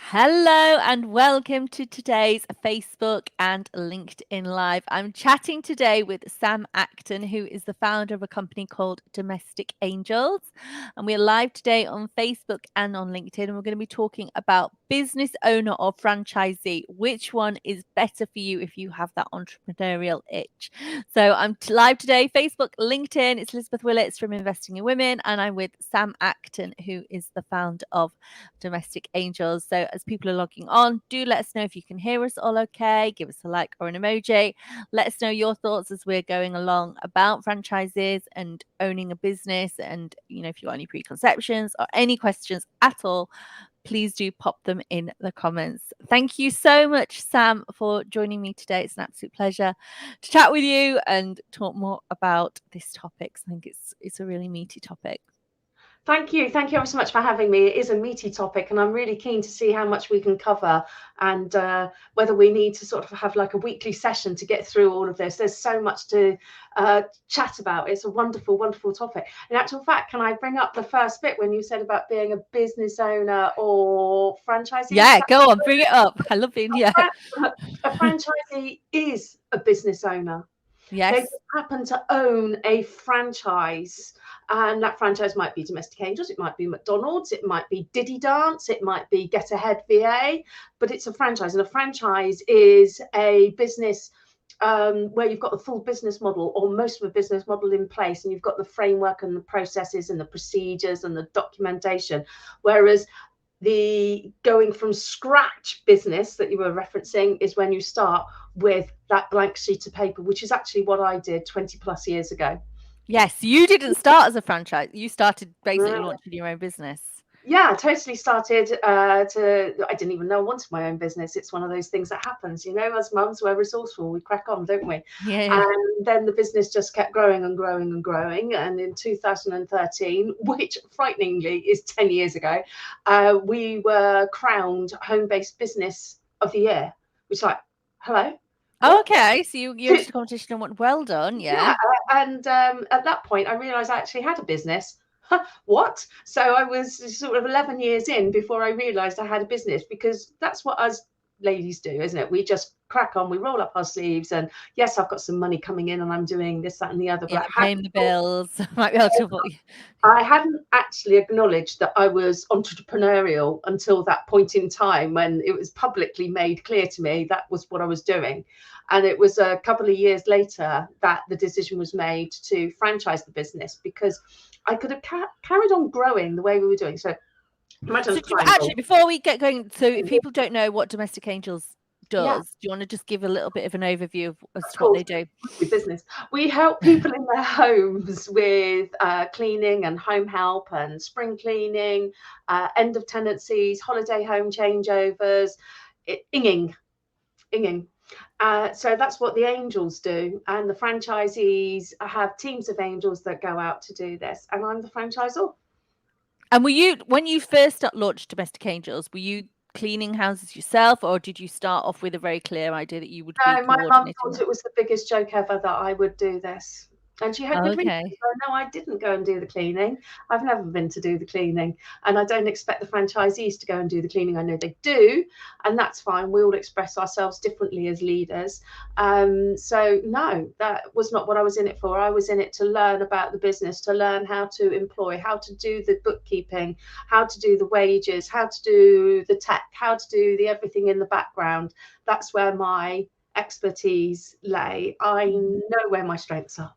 Hello and welcome to today's Facebook and LinkedIn Live. I'm chatting today with Sam Acton, who is the founder of a company called Domestic Angels. And we're live today on Facebook and on LinkedIn. And we're going to be talking about business owner or franchisee. Which one is better for you if you have that entrepreneurial itch? So I'm live today, Facebook, LinkedIn. It's Elizabeth Willits from Investing in Women. And I'm with Sam Acton, who is the founder of Domestic Angels. So as people are logging on, do let us know if you can hear us all okay. Give us a like or an emoji. Let us know your thoughts as we're going along about franchises and owning a business. And, if you've got any preconceptions or any questions at all, please do pop them in the comments. Thank you so much, Sam, for joining me today. It's an absolute pleasure to chat with you and talk more about this topic. I think it's a really meaty topic. Thank you. Thank you ever so much for having me. It is a meaty topic, and I'm really keen to see how much we can cover and whether we need to sort of have like a weekly session to get through all of this. There's so much to chat about. It's a wonderful, wonderful topic. In actual fact, can I bring up the first bit when you said about being a business owner or franchisee? Yeah, go on, bring it up. I love being, yeah. A franchisee is a business owner. They Yes. just happen to own a franchise, and that franchise might be Domestic Angels, it might be McDonald's, it might be Diddy Dance, it might be Get Ahead VA, but it's a franchise, and a franchise is a business where you've got the full business model or most of a business model in place, and you've got the framework and the processes and the procedures and the documentation, whereas the going from scratch business that you were referencing is when you start with that blank sheet of paper, which is actually what I did 20 plus years ago. Yes, you didn't start as a franchise. You started basically launching your own business. Yeah, totally started I didn't even know I wanted my own business. It's one of those things that happens, as mums, we're resourceful, we crack on, don't we? Yeah. And then the business just kept growing and growing and growing. And in 2013, which frighteningly is 10 years ago, we were crowned Home-Based Business of the Year, which like, hello? Oh, What? okay. So you entered the competition and went, well done. Yeah. Yeah, and at that point, I realised I actually had a business. What? So I was sort of 11 years in before I realised I had a business, because that's what us ladies do, isn't it? We just crack on, we roll up our sleeves, and yes, I've got some money coming in, and I'm doing this, that, and the other. But Yeah, paying the bills. Might be able to. I hadn't actually acknowledged that I was entrepreneurial until that point in time when it was publicly made clear to me that was what I was doing. And it was a couple of years later that the decision was made to franchise the business, because I could have carried on growing the way we were doing. So imagine a Actually, triangle. before we get going, so if people don't know what Domestic Angels Yeah, does, do you want to just give a little bit of an overview of as of to what course. they do? Business. We help people in their homes with cleaning and home help and spring cleaning, end of tenancies, holiday home changeovers, inging. So that's what the angels do, and the franchisees have teams of angels that go out to do this, and I'm the franchisor. And when you first launched Domestic Angels, were you cleaning houses yourself, or did you start off with a very clear idea that you would be No, my mum coordinating thought that? it was the biggest joke ever that I would do this. And she had good reason. Okay. So no, I didn't go and do the cleaning. I've never been to do the cleaning. And I don't expect the franchisees to go and do the cleaning. I know they do, and that's fine. We all express ourselves differently as leaders. So no, that was not what I was in it for. I was in it to learn about the business, to learn how to employ, how to do the bookkeeping, how to do the wages, how to do the tech, how to do the everything in the background. That's where my expertise lay. I know where my strengths are.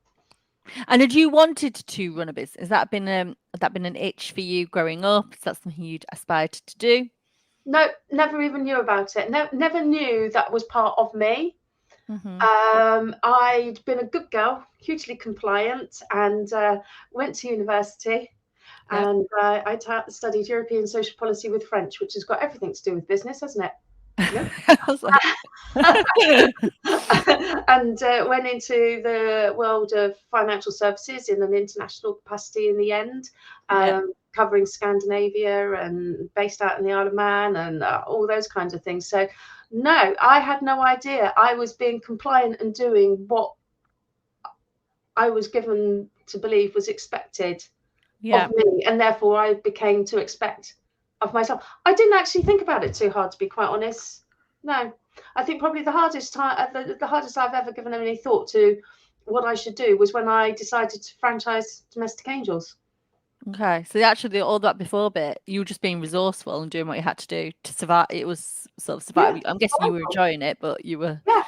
And had you wanted to run a business? Has that been an itch for you growing up? Is that something you'd aspired to do? No, never even knew about it. No, never knew that was part of me. Mm-hmm. I'd been a good girl, hugely compliant, and went to university. Yep. And studied European social policy with French, which has got everything to do with business, hasn't it? No. I was like, And went into the world of financial services in an international capacity in the end, yep. covering Scandinavia and based out in the Isle of Man and all those kinds of things. So, no, I had no idea. I was being compliant and doing what I was given to believe was expected Yeah. of me, and therefore I became to expect of myself. I didn't actually think about it too hard, to be quite honest. No, I think probably the hardest time, the hardest I've ever given any thought to what I should do was when I decided to franchise Domestic Angels. Okay, so actually all that before bit, you were just being resourceful and doing what you had to do to survive. It was sort of Yeah, survival. I'm guessing you were enjoying it, but you were. yeah,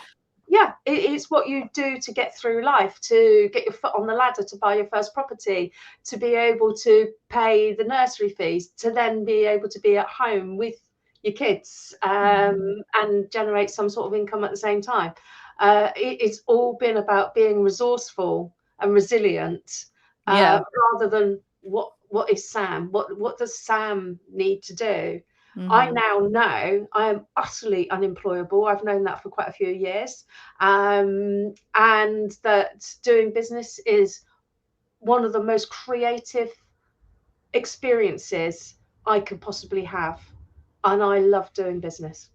yeah. It's what you do to get through life, to get your foot on the ladder, to buy your first property, to be able to pay the nursery fees, to then be able to be at home with your kids, and generate some sort of income at the same time. It's all been about being resourceful and resilient, Yeah. rather than what is Sam? What does Sam need to do? I Mm-hmm. now know I am utterly unemployable. I've known that for quite a few years, and that doing business is one of the most creative experiences I could possibly have, and I love doing business.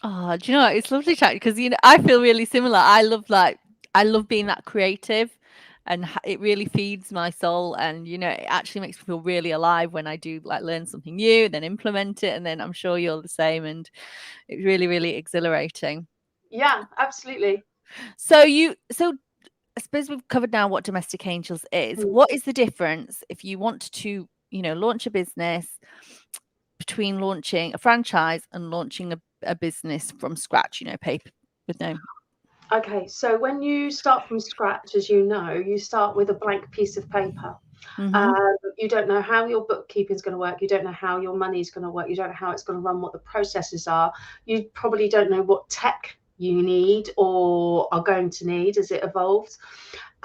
Oh, do you know what? It's lovely chatting because I feel really similar. I love being that creative, and it really feeds my soul. And it actually makes me feel really alive when I do like learn something new, then implement it, and then I'm sure you're the same. And it's really, really exhilarating. Yeah, absolutely. So I suppose we've covered now what Domestic Angels is. Mm. What is the difference if you want to, launch a business between launching a franchise and launching a business from scratch, paper with no. Okay, so when you start from scratch, as you know, you start with a blank piece of paper. Mm-hmm. You don't know how your bookkeeping is going to work. You don't know how your money is going to work. You don't know how it's going to run, what the processes are. You probably don't know what tech you need or are going to need as it evolves.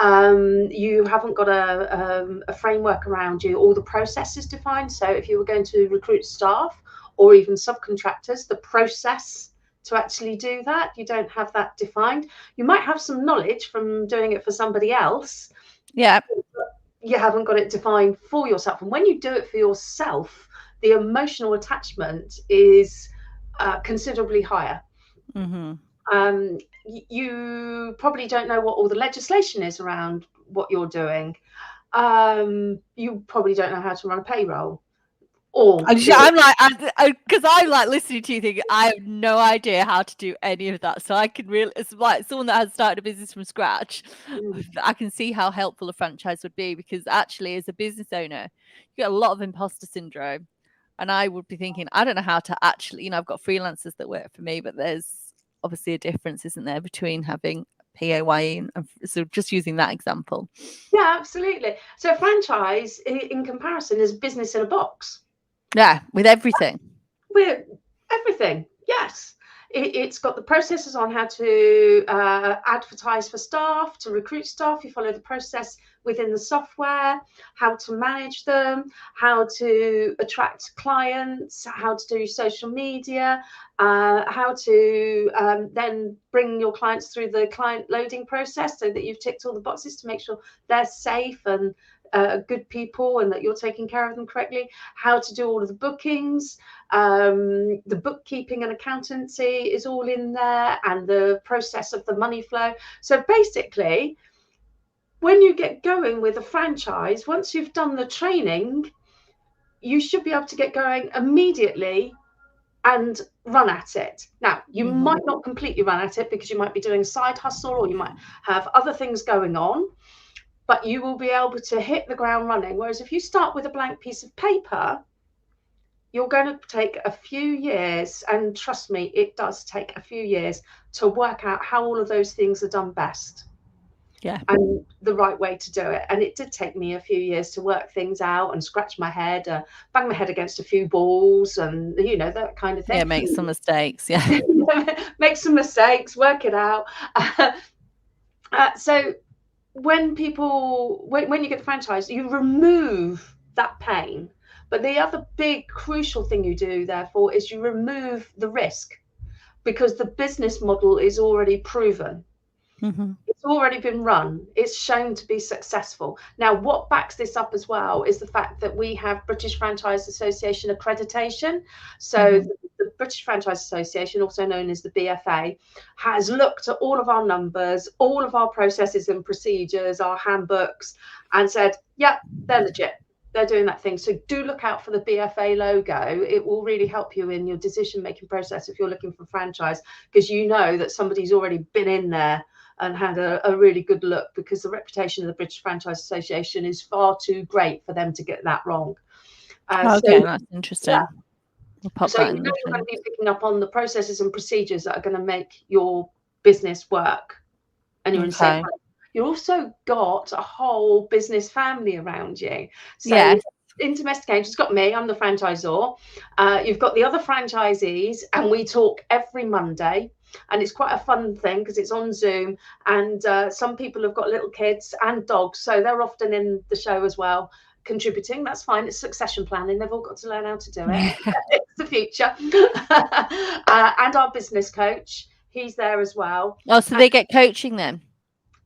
You haven't got a framework around you, all the processes defined. So if you were going to recruit staff or even subcontractors, the process to actually do that, you don't have that defined. You might have some knowledge from doing it for somebody else. Yeah. You haven't got it defined for yourself. And when you do it for yourself, the emotional attachment is considerably higher. Mm-hmm. You probably don't know what all the legislation is around what you're doing. You probably don't know how to run a payroll. Or I'm like, because I'm like listening to you thinking, I have no idea how to do any of that. So I can really, it's like someone that has started a business from scratch, I can see how helpful a franchise would be because actually, as a business owner, you get a lot of imposter syndrome. And I would be thinking, I don't know how to actually, I've got freelancers that work for me, but there's obviously a difference, isn't there, between having PAYE and so just using that example. yeah, absolutely. So a franchise in comparison is business in a box. Yeah, with everything. We're everything. Yes. It's got the processes on how to advertise for staff, to recruit staff. You follow the process within the software, how to manage them, how to attract clients, how to do social media, how to then bring your clients through the client loading process so that you've ticked all the boxes to make sure they're safe and good people and that you're taking care of them correctly, how to do all of the bookings, the bookkeeping and accountancy is all in there, and the process of the money flow. So basically, when you get going with a franchise, once you've done the training, you should be able to get going immediately and run at it. Now, you might not completely run at it because you might be doing a side hustle or you might have other things going on, but you will be able to hit the ground running. Whereas if you start with a blank piece of paper, you're going to take a few years, and trust me, it does take a few years to work out how all of those things are done best. Yeah. And the right way to do it. And it did take me a few years to work things out and scratch my head, bang my head against a few balls and, that kind of thing. Yeah, make some mistakes. Yeah. Make some mistakes, work it out. So when you get the franchise, you remove that pain. But the other big crucial thing you do, therefore, is you remove the risk because the business model is already proven. Mm-hmm. It's already been run. It's shown to be successful. Now, what backs this up as well is the fact that we have British Franchise Association accreditation. So the British Franchise Association, also known as the BFA, has looked at all of our numbers, all of our processes and procedures, our handbooks, and said, yeah, they're legit. they're doing that thing. So do look out for the BFA logo. It will really help you in your decision-making process if you're looking for franchise, because you know that somebody's already been in there and had a really good look, because the reputation of the British Franchise Association is far too great for them to get that wrong. Okay, that's interesting. We'll pop So that you in know the you're going thing. to be picking up on the processes and procedures that are going to make your business work, and you're in safe Okay. hands. You've also got a whole business family around you. So Yes. in Domestic Angels, got me, I'm the franchisor. You've got the other franchisees, and we talk every Monday. And it's quite a fun thing because it's on Zoom, and some people have got little kids and dogs, so they're often in the show as well, contributing. That's fine. It's succession planning. They've all got to learn how to do it. It's the future. And our business coach, he's there as well. Oh, so they get coaching then?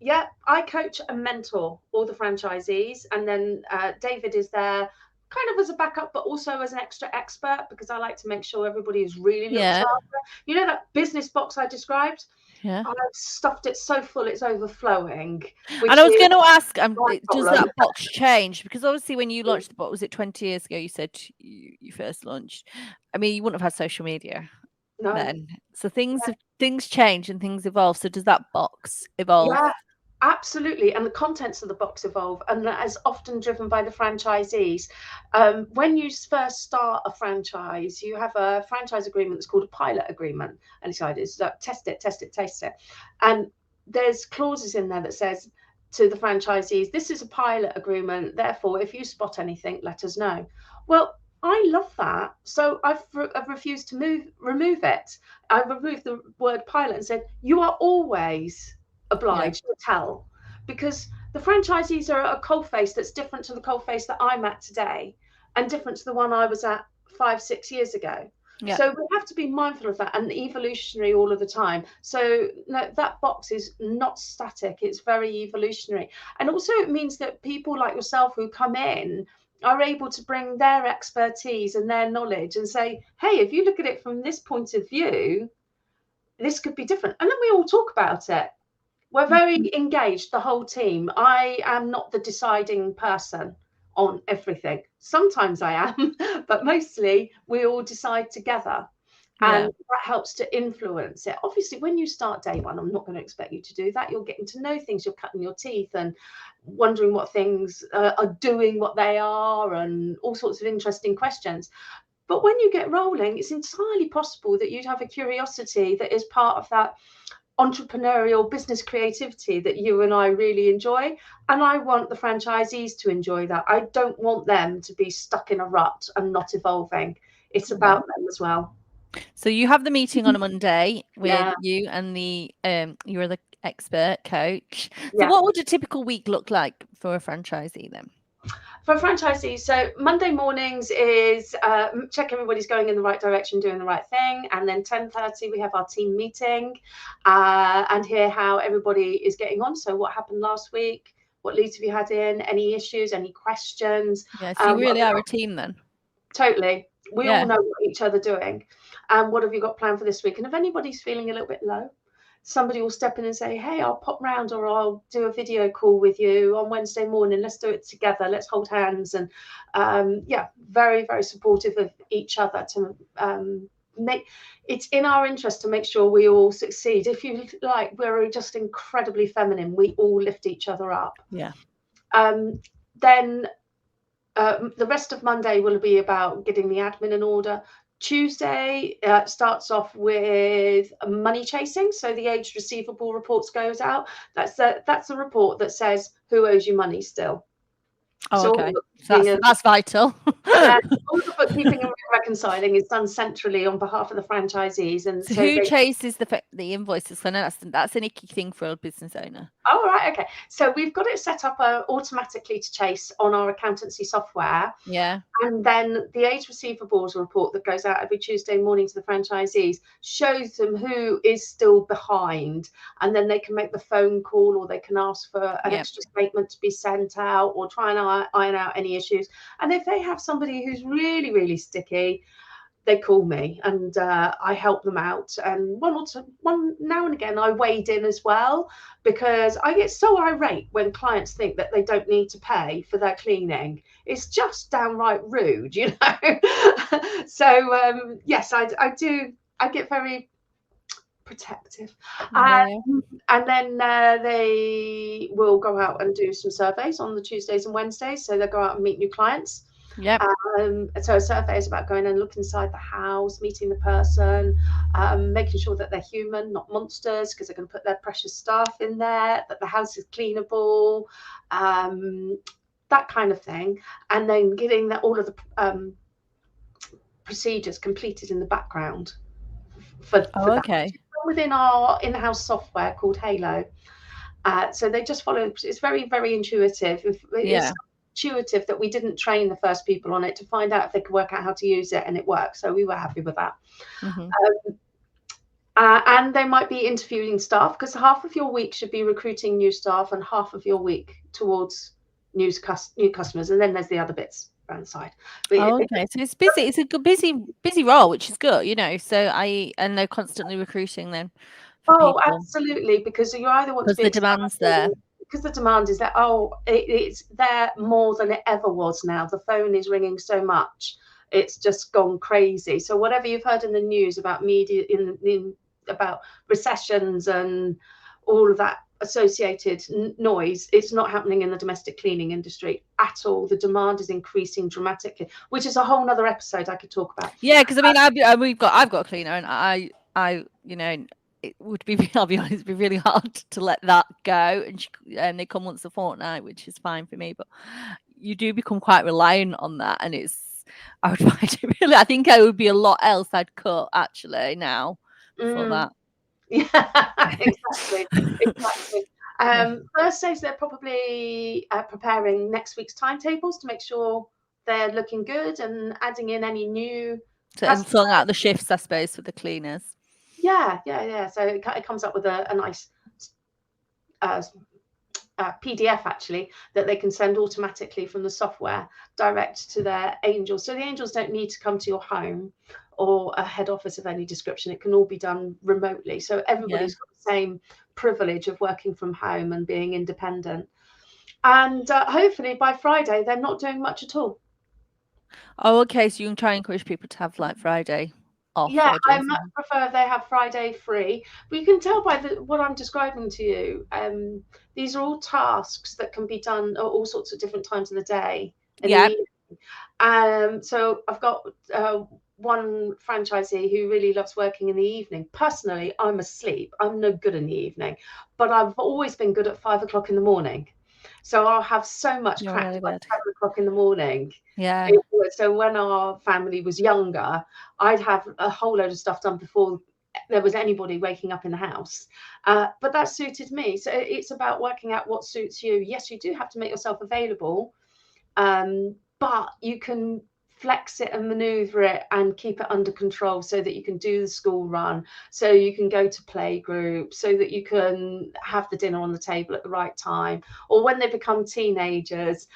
Yeah, I coach and mentor all the franchisees, and then David is there kind of as a backup, but also as an extra expert, because I like to make sure everybody is really looked Yeah. after. You know that business box I described? Yeah. I've stuffed it so full it's overflowing, And which I was is going to ask, my does problem. that box change? Because obviously, when you launched the box, was it 20 years ago? You said you first launched. I mean, you wouldn't have had social media No. then, so things change and things evolve. So does that box evolve? Yeah, absolutely. And the contents of the box evolve, and that is often driven by the franchisees. When you first start a franchise, you have a franchise agreement that's called a pilot agreement, and it's like test it, taste it. And there's clauses in there that says to the franchisees, this is a pilot agreement, therefore, if you spot anything, let us know. Well, I love that. So I've refused to remove it. I removed the word pilot and said, you are always Yeah. obliged to tell, because the franchisees are at a coalface that's different to the coalface that I'm at today, and different to the one I was at 5-6 years ago. Yeah. So we have to be mindful of that and evolutionary all of the time. So no, that box is not static, it's very evolutionary. And also it means that people like yourself who come in are able to bring their expertise and their knowledge and say, hey, if you look at it from this point of view, this could be different. And then we all talk about it. We're very engaged, the whole team. I am not the deciding person on everything. Sometimes I am, but mostly we all decide together. Yeah. And that helps to influence it. Obviously, when you start day one, I'm not going to expect you to do that. You're getting to know things, you're cutting your teeth and wondering what things are doing, what they are, and all sorts of interesting questions. But when you get rolling, it's entirely possible that you'd have a curiosity that is part of that entrepreneurial business creativity that you and I really enjoy. And I want the franchisees to enjoy that. I don't want them to be stuck in a rut and not evolving. It's about them as well. So you have the meeting on a Monday with Yeah. you and you're the expert coach. So Yeah. what would a typical week look like for a franchisee then? For franchisees, so Monday mornings is check everybody's going in the right direction, doing the right thing, and then 10:30 we have our team meeting and hear how everybody is getting on. So what happened last week? What leads have you had in? Any issues? Any questions? Yeah, so you really are a team then. Totally. We Yeah. all know what each other doing. And what have you got planned for this week? And if anybody's feeling a little bit low, somebody will step in and say, hey, I'll pop round, or I'll do a video call with you on Wednesday morning. Let's do it together. Let's hold hands. And yeah, very, very supportive of each other to make it's in our interest to make sure we all succeed. If you like, we're just incredibly feminine. We all lift each other up. Yeah. Then the rest of Monday will be about getting the admin in order. Tuesday starts off with money chasing. So the aged receivable reports goes out. That's a report that says who owes you money still. Oh, So okay. So that's vital. yeah, all the bookkeeping and reconciling is done centrally on behalf of the franchisees, and So so who they chases the invoices? I know that's an icky thing for a business owner. Oh, right. Okay. So we've got it set up automatically to chase on our accountancy software. Yeah. And then the age receivables report that goes out every Tuesday morning to the franchisees shows them who is still behind. And then they can make the phone call, or they can ask for an extra statement to be sent out, or try and iron out any issues. And if they have somebody who's really, really sticky, they call me, and I help them out. And one now and again, I wade in as well, because I get so irate when clients think that they don't need to pay for their cleaning. It's just downright rude, you know. So yes, I do. I get very protective. Yeah. And then they will go out and do some surveys on the Tuesdays and Wednesdays. So they'll go out and meet new clients. Yep. So a survey is about going and looking inside the house, meeting the person, making sure that they're human, not monsters, because they're going to put their precious stuff in there, that the house is cleanable, that kind of thing. And then getting all of the procedures completed in the background for that. Okay. Within our in-house software called Halo. So they just follow. It's very, very intuitive. It's intuitive that we didn't train the first people on it to find out if they could work out how to use it, and it worked. So we were happy with that. Mm-hmm. And they might be interviewing staff, because half of your week should be recruiting new staff and half of your week towards new customers. And then there's the other bits around the side. But Okay, so it's busy. It's a good busy role, which is good, you know. So and they're constantly recruiting then for people. Absolutely, because you either want to be the demand's there. Because the demand is there. It's there more than it ever was now. The phone is ringing so much, it's just gone crazy. So whatever you've heard in the news about media, about recessions and all of that associated noise, it's not happening in the domestic cleaning industry at all. The demand is increasing dramatically, which is a whole nother episode I could talk about. Yeah, because I mean, I've got a cleaner, and I you know, it would be, I'll be honest, it'd be really hard to let that go, and they come once a fortnight, which is fine for me, but you do become quite reliant on that, and I would find it really, I think I would be a lot else I'd cut actually now for that. Yeah, exactly. Thursdays, they're probably preparing next week's timetables to make sure they're looking good and adding in any new. And filling out the shifts, I suppose, for the cleaners. Yeah. So it comes up with a nice PDF actually that they can send automatically from the software direct to their angels. So the angels don't need to come to your home or a head office of any description. It can all be done remotely. So everybody's got the same privilege of working from home and being independent. And hopefully by Friday, they're not doing much at all. Oh, okay. So you can try and encourage people to have like Friday off. Yeah, I much prefer if they have Friday free. But you can tell by what I'm describing to you. These are all tasks that can be done at all sorts of different times of the day. Yeah. So I've got one franchisee who really loves working in the evening. Personally, I'm asleep. I'm no good in the evening, but I've always been good at 5 o'clock in the morning. So I'll have so much practice by 7 o'clock in the morning. Yeah. So when our family was younger, I'd have a whole load of stuff done before there was anybody waking up in the house. But that suited me. So it's about working out what suits you. Yes, you do have to make yourself available, but you can flex it and maneuver it and keep it under control so that you can do the school run, so you can go to play group, so that you can have the dinner on the table at the right time. Or when they become teenagers,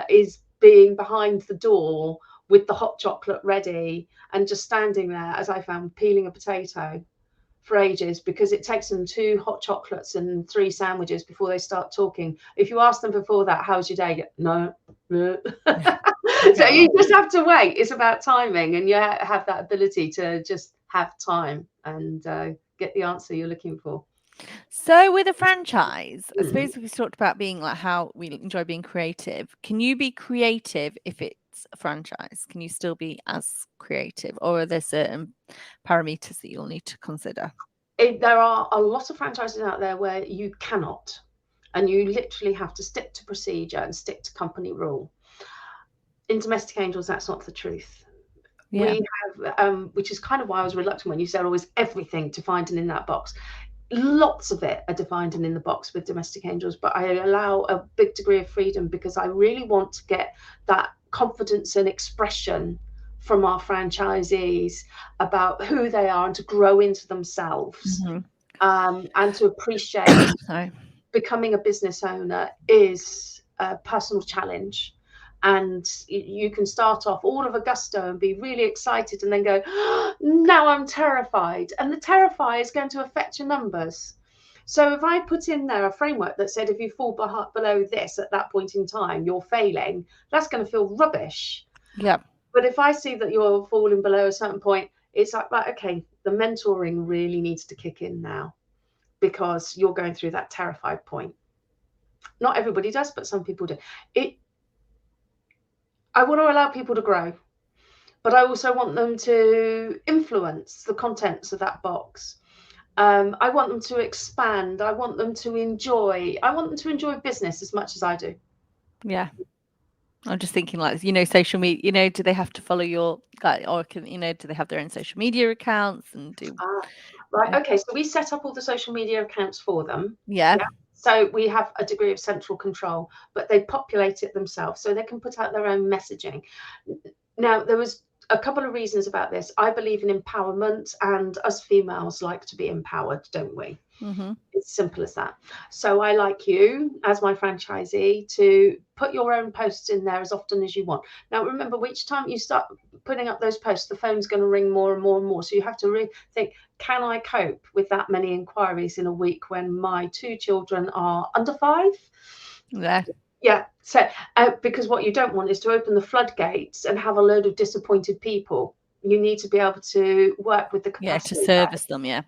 is being behind the door with the hot chocolate ready and just standing there, as I found, peeling a potato for ages, because it takes them 2 hot chocolates and 3 sandwiches before they start talking. If you ask them before that, how's your day? No. So you just have to wait. It's about timing, and you have that ability to just have time and get the answer you're looking for. So with a franchise, I suppose we talked about being like how we enjoy being creative. Can you be creative if it's a franchise? Can you still be as creative, or are there certain parameters that you'll need to consider? There are a lot of franchises out there where you cannot, and you literally have to stick to procedure and stick to company rule. In Domestic Angels, that's not the truth. Yeah. We have, which is kind of why I was reluctant when you said always everything defined and in that box. Lots of it are defined and in the box with Domestic Angels, but I allow a big degree of freedom because I really want to get that confidence and expression from our franchisees about who they are and to grow into themselves, and to appreciate becoming a business owner is a personal challenge. and you can start off all of a gusto and be really excited and then go, oh, now I'm terrified. And the terrify is going to affect your numbers. So if I put in there a framework that said, if you fall below this at that point in time, you're failing, that's going to feel rubbish. Yeah. But if I see that you're falling below a certain point, it's like, right, okay, the mentoring really needs to kick in now, because you're going through that terrified point. Not everybody does, but some people do. I want to allow people to grow, but I also want them to influence the contents of that box. I want them to expand. I want them to enjoy. I want them to enjoy business as much as I do. Yeah. I'm just thinking, like, social media, do they have to follow your, or do they have their own social media accounts and do? Right. Okay. So we set up all the social media accounts for them. Yeah. So we have a degree of central control, but they populate it themselves so they can put out their own messaging. Now, there was a couple of reasons about this. I believe in empowerment, and us females like to be empowered, don't we? Mm-hmm. It's simple as that. So I like you as my franchisee to put your own posts in there as often as you want. Now, remember, each time you start putting up those posts, the phone's going to ring more and more and more. So you have to really think, can I cope with that many inquiries in a week when my 2 children are under 5? Yeah. Yeah. So because what you don't want is to open the floodgates and have a load of disappointed people. You need to be able to work with the capacity. Yeah, to service them. Yeah.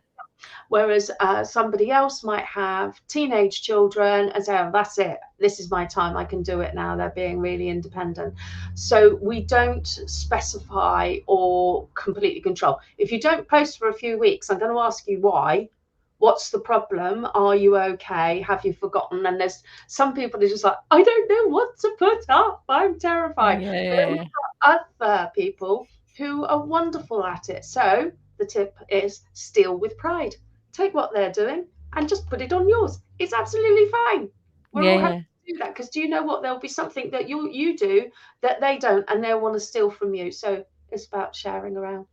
Whereas somebody else might have teenage children and say, oh, that's it. This is my time. I can do it now. They're being really independent. So we don't specify or completely control. If you don't post for a few weeks, I'm going to ask you why. What's the problem? Are you okay? Have you forgotten? And there's some people that are just like, I don't know what to put up. I'm terrified. Yeah. Other people who are wonderful at it. So the tip is steal with pride. Take what they're doing and just put it on yours. It's absolutely fine. We're all happy to do that, because do you know what? There'll be something that you do that they don't, and they'll want to steal from you. So it's about sharing around.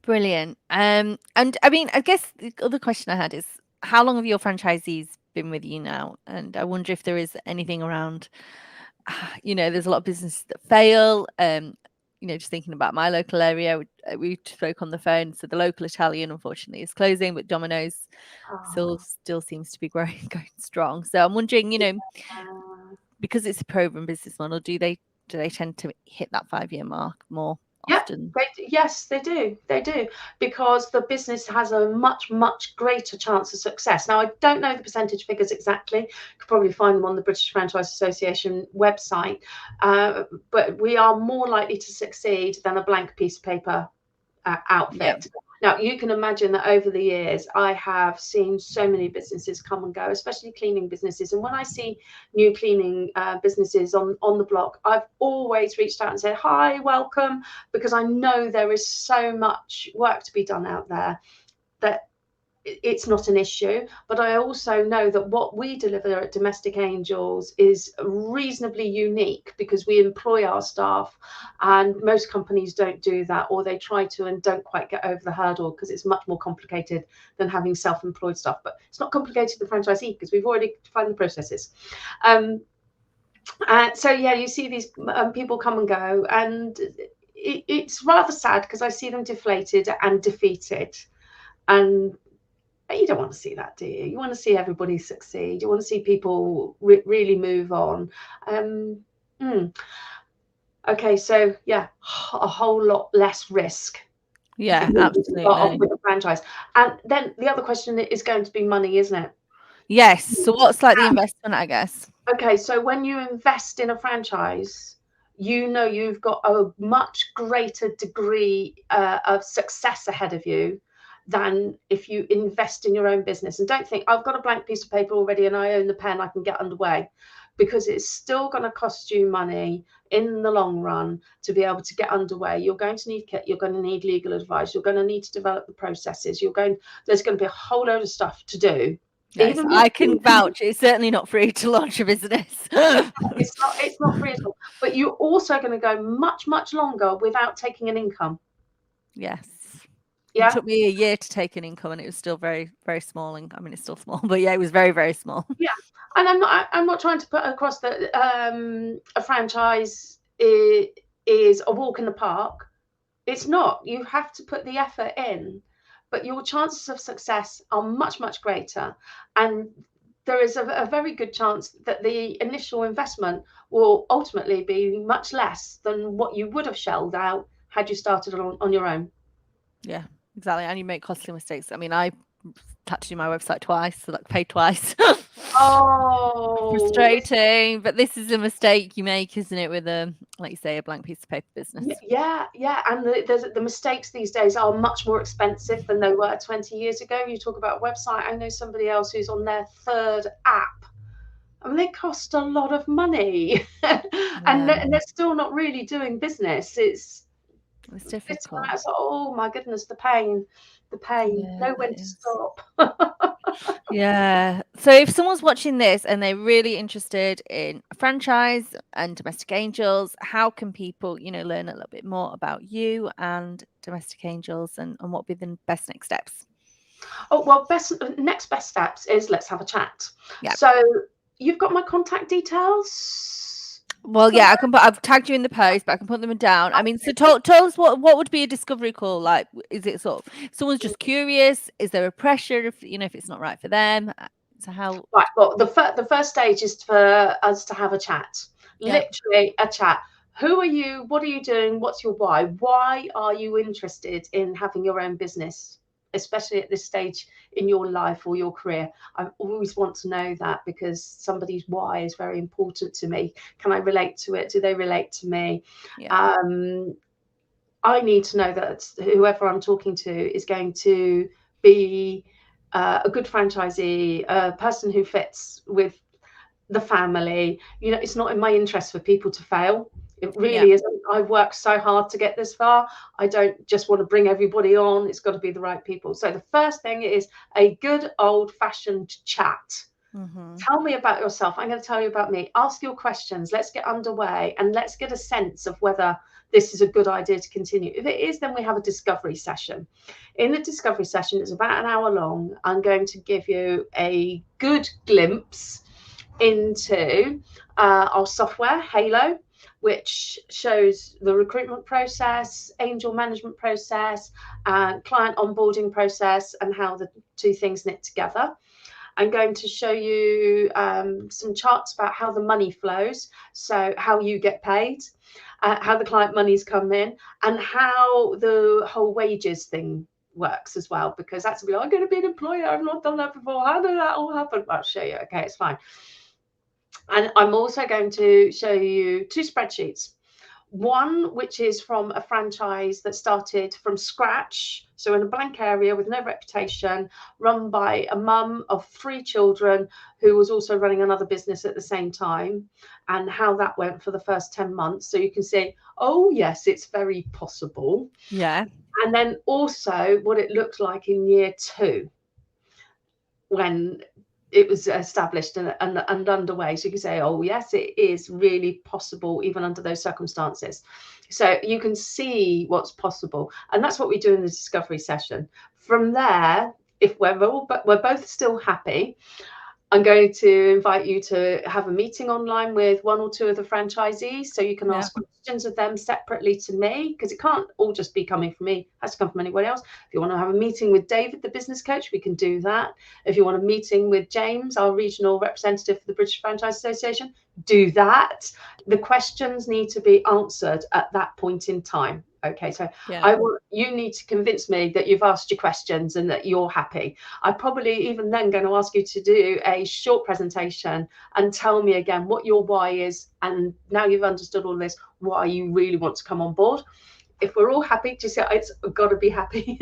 Brilliant. And I mean, I guess the other question I had is, how long have your franchisees been with you now? And I wonder if there is anything around, there's a lot of businesses that fail. Just thinking about my local area, we spoke on the phone. So the local Italian, unfortunately, is closing, but Domino's still seems to be going strong. So I'm wondering, because it's a proven business model, do they tend to hit that 5-year mark more often? Yes, they do. They do, because the business has a much, much greater chance of success. Now, I don't know the percentage figures exactly. You could probably find them on the British Franchise Association website. But we are more likely to succeed than a blank piece of paper outfit. Yep. Now, you can imagine that over the years, I have seen so many businesses come and go, especially cleaning businesses. And when I see new cleaning businesses on the block, I've always reached out and said, hi, welcome, because I know there is so much work to be done out there that it's not an issue. But I also know that what we deliver at Domestic Angels is reasonably unique, because we employ our staff, and most companies don't do that, or they try to and don't quite get over the hurdle, because it's much more complicated than having self-employed staff. But it's not complicated for the franchisee, because we've already defined the processes. So yeah, you see these people come and go, and it's rather sad, because I see them deflated and defeated. And you don't want to see that, do you? You want to see everybody succeed. You want to see people really move on. Okay, so yeah, a whole lot less risk. Yeah, absolutely. With a franchise. And then the other question is going to be money, isn't it? Yes. So what's like the investment, I guess? Okay, so when you invest in a franchise, you've got a much greater degree of success ahead of you than if you invest in your own business. And don't think, I've got a blank piece of paper already and I own the pen, I can get underway, because it's still going to cost you money in the long run to be able to get underway. You're going to need kit, you're going to need legal advice, you're going to need to develop the processes, there's going to be a whole load of stuff to do. Yes, I can vouch. It's certainly not free to launch a business. It's not free at all. But you're also going to go much, much longer without taking an income. Yes. It Yeah. took me a year to take an income, and it was still very, very small. And I mean, it's still small, but yeah, it was very, very small. Yeah, and I'm not trying to put across that a franchise is a walk in the park. It's not. You have to put the effort in, but your chances of success are much, much greater. And there is a very good chance that the initial investment will ultimately be much less than what you would have shelled out had you started on your own. Yeah, exactly. And you make costly mistakes. I mean, I had to do my website twice, so like paid twice. Oh, Frustrating, but this is a mistake you make, isn't it, with a, like you say, a blank piece of paper business. yeah, yeah, and the mistakes these days are much more expensive than they were 20 years ago. You talk about a website. I know somebody else who's on their third app. I mean, they cost a lot of money, and Yeah, they're still not really doing business. It's difficult. oh my goodness, the pain, Yeah, know when it to is. stop. Yeah. So if someone's watching this and they're really interested in a franchise and domestic angels, how can people, learn a little bit more about you and domestic angels, and what would be the best next steps? Oh well, next best steps is let's have a chat. Yeah. So you've got my contact details Well, yeah, somewhere. I've tagged you in the post, but I can put them down. I mean, so tell us what would be a discovery call like? Is it sort of someone's just curious? Is there a pressure if it's not right for them? So how? Right. Well, the first stage is for us to have a chat. Yeah, Literally a chat. Who are you? What are you doing? What's your why? Why are you interested in having your own business, especially at this stage in your life or your career? I always want to know that because somebody's why is very important to me. Can I relate to it? Do they relate to me? yeah, Um, I need to know that whoever I'm talking to is going to be a good franchisee, a person who fits with the family. You know, it's not in my interest for people to fail. It yeah, really isn't. I've worked so hard to get this far. I don't just want to bring everybody on. It's got to be the right people. So the first thing is a good old fashioned chat. mm-hmm. Tell me about yourself. I'm going to tell you about me. Ask your questions. Let's get underway and let's get a sense of whether this is a good idea to continue. If it is, then we have a discovery session. In the discovery session, it's about an hour long. I'm going to give you a good glimpse into our software, Halo, which shows the recruitment process, angel management process, client onboarding process, and how the two things knit together. I'm going to show you some charts about how the money flows, so how you get paid, how the client monies come in, and how the whole wages thing works as well, because that's be like, I'm going to be an employer, I've not done that before, how did that all happen? I'll show you. Okay, it's fine. And I'm also going to show you two spreadsheets. One, which is from a franchise that started from scratch, so in a blank area with no reputation, run by a mum of 3 children who was also running another business at the same time, and how that went for the first 10 months. So you can see, oh, yes, it's very possible. Yeah, And then also what it looked like in year 2 when it was established and underway. So you can say, oh, yes, it is really possible, even under those circumstances. So you can see what's possible. And that's what we do in the discovery session. From there, if we're both still happy, I'm going to invite you to have a meeting online with 1 or 2 of the franchisees, so you can yeah, ask questions of them separately to me, because it can't all just be coming from me. It has to come from anybody else. If you want to have a meeting with David, the business coach, we can do that. If you want a meeting with James, our regional representative for the British Franchise Association, do that. The questions need to be answered at that point in time. Okay, so yeah, you need to convince me that you've asked your questions and that you're happy. I'm probably even then going to ask you to do a short presentation and tell me again what your why is. And now you've understood all this, why you really want to come on board. If we're all happy, just say it's got to be happy.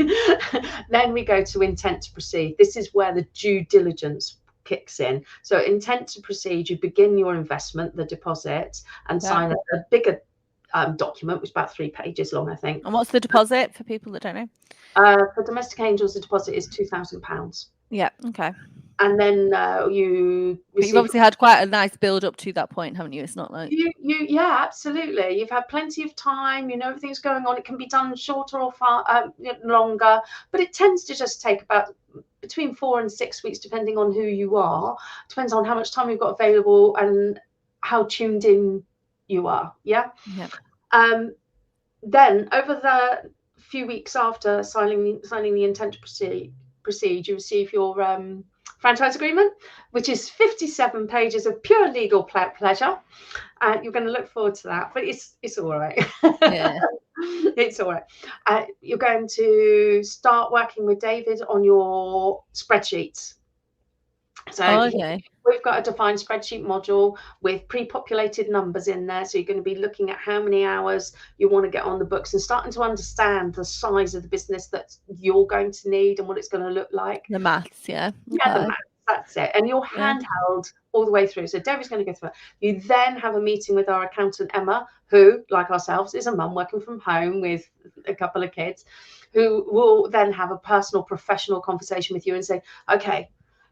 Then we go to intent to proceed. This is where the due diligence kicks in. So intent to proceed, you begin your investment, the deposit, and yeah. sign a bigger document, which is about 3 pages long, I think. And what's the deposit for people that don't know? For domestic angels, the deposit is £2,000. Yeah. Okay. And then you But you've receive. obviously had quite a nice build up to that point, haven't you? It's not like Yeah, absolutely. You've had plenty of time. You know everything's going on. It can be done shorter or far longer, but it tends to just take about between 4 and 6 weeks, depending on who you are. Depends on how much time you've got available and how tuned in you are. Yeah. yeah. Then over the few weeks after signing the intent to proceed, you receive your franchise agreement, which is 57 pages of pure legal pleasure. You're going to look forward to that, but it's all right. Yeah. It's all right. You're going to start working with David on your spreadsheets. So Oh, okay. we've got a defined spreadsheet module with pre-populated numbers in there. So you're going to be looking at how many hours you want to get on the books and starting to understand the size of the business that you're going to need and what it's going to look like. The maths, yeah. Yeah, the Okay. maths, that's it. And you're Yeah. handheld all the way through. So David's going to go through it. You then have a meeting with our accountant, Emma, who, like ourselves, is a mum working from home with a couple of kids, who will then have a personal, professional conversation with you and say, okay,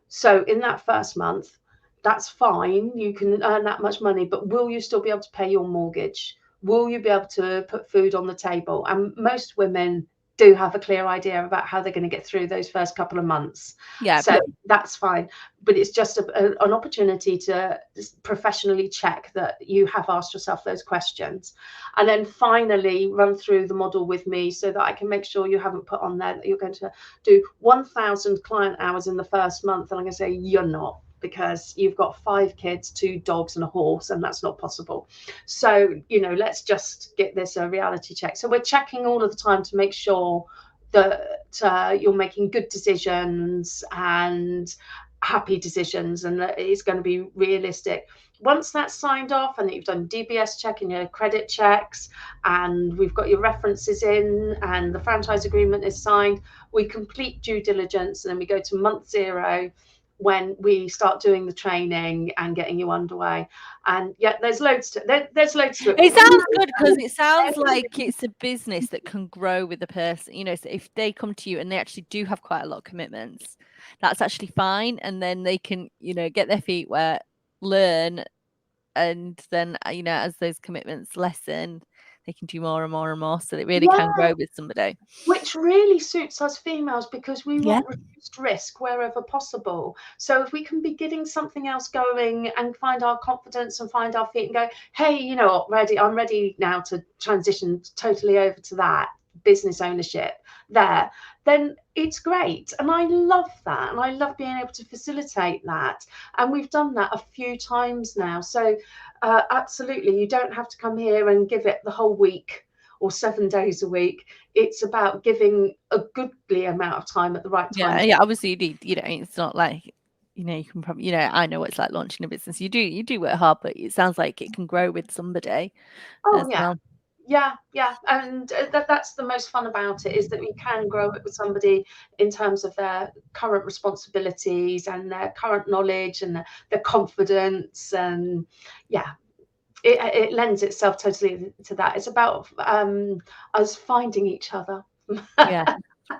so in that first month, that's fine. You can earn that much money, but will you still be able to pay your mortgage? Will you be able to put food on the table? And most women do have a clear idea about how they're going to get through those first couple of months. Yeah. So that's fine. But it's just an opportunity to professionally check that you have asked yourself those questions. And then finally run through the model with me so that I can make sure you haven't put on there that you're going to do 1,000 client hours in the first month. And I'm going to say, you're not, because you've got 5 kids, 2 dogs and a horse, and that's not possible. So, let's just get this a reality check. So we're checking all of the time to make sure that you're making good decisions and happy decisions, and that it's going to be realistic. Once that's signed off and that you've done DBS check and your credit checks and we've got your references in and the franchise agreement is signed, we complete due diligence and then we go to month 0 when we start doing the training and getting you underway. And yeah, there's loads to it. It sounds good because it sounds like it's a business that can grow with the person. So if they come to you and they actually do have quite a lot of commitments, that's actually fine. And then they can, get their feet wet, learn, and then, as those commitments lessen, they can do more and more and more. So it really can grow with somebody. Which really suits us females because we Yeah. want reduced risk wherever possible. So if we can be getting something else going and find our confidence and find our feet and go, hey, I'm ready now to transition totally over to that business ownership there, then it's great. And I love that. And I love being able to facilitate that. And we've done that a few times now. So absolutely, you don't have to come here and give it the whole week or 7 days a week. It's about giving a goodly amount of time at the right time. Yeah. Obviously, you need, it's not like, you can probably, I know what it's like launching a business. You do work hard, but it sounds like it can grow with somebody as well. Yeah. And that's the most fun about it, is that we can grow it with somebody in terms of their current responsibilities and their current knowledge and their confidence. And yeah, it lends itself totally to that. It's about us finding each other. Yeah.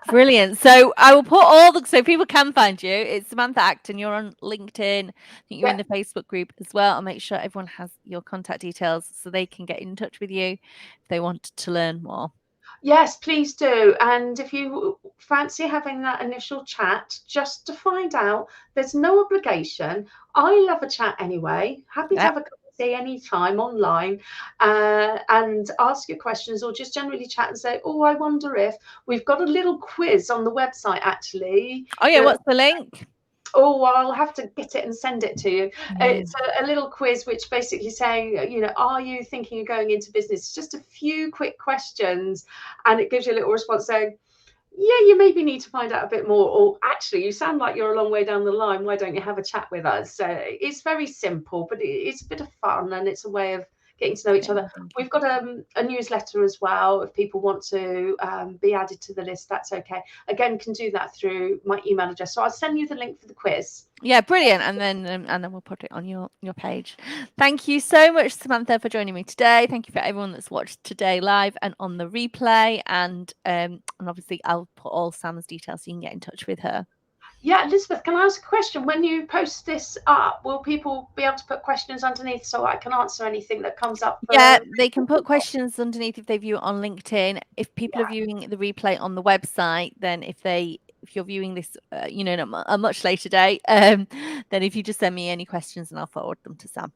Brilliant. So I will put so people can find you. It's Samantha Acton. You're on LinkedIn. I think you're in the Facebook group as well. I'll make sure everyone has your contact details so they can get in touch with you if they want to learn more. Yes, please do. And if you fancy having that initial chat just to find out, there's no obligation. I love a chat anyway. Happy to have a cup of tea anytime online and ask your questions, or just generally chat and say, oh, I wonder if we've got a little quiz on the website actually. Oh, yeah. What's the link? Oh, I'll have to get it and send it to you. It's a little quiz which basically saying, are you thinking of going into business? It's just a few quick questions, and it gives you a little response saying, yeah, you maybe need to find out a bit more, or actually you sound like you're a long way down the line. Why don't you have a chat with us? So it's very simple, but it's a bit of fun, and it's a way of getting to know each other. We've got a newsletter as well. If people want to be added to the list, that's okay. Again, can do that through my email address. So I'll send you the link for the quiz. Yeah, brilliant. And then we'll put it on your page. Thank you so much, Samantha, for joining me today. Thank you for everyone that's watched today live and on the replay. And obviously I'll put all Sam's details so you can get in touch with her. Yeah, Elizabeth, can I ask a question? When you post this up, will people be able to put questions underneath so I can answer anything that comes up Yeah, for they can people put to watch? questions underneath if they view it on LinkedIn. If people are Yeah, viewing the replay on the website, then if you're viewing this, in a much later date, then if you just send me any questions and I'll forward them to Sam.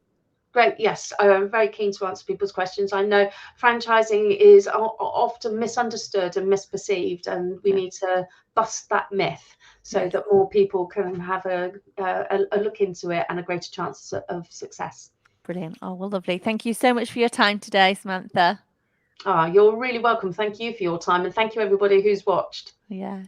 great. Yes, I'm very keen to answer people's questions. I know franchising is often misunderstood and misperceived, and we Yeah. need to bust that myth so Yes. that more people can have a look into it and a greater chance of success. Brilliant. Oh, well, lovely. Thank you so much for your time today, Samantha. You're really welcome. Thank you for your time, and thank you everybody who's watched. Yeah.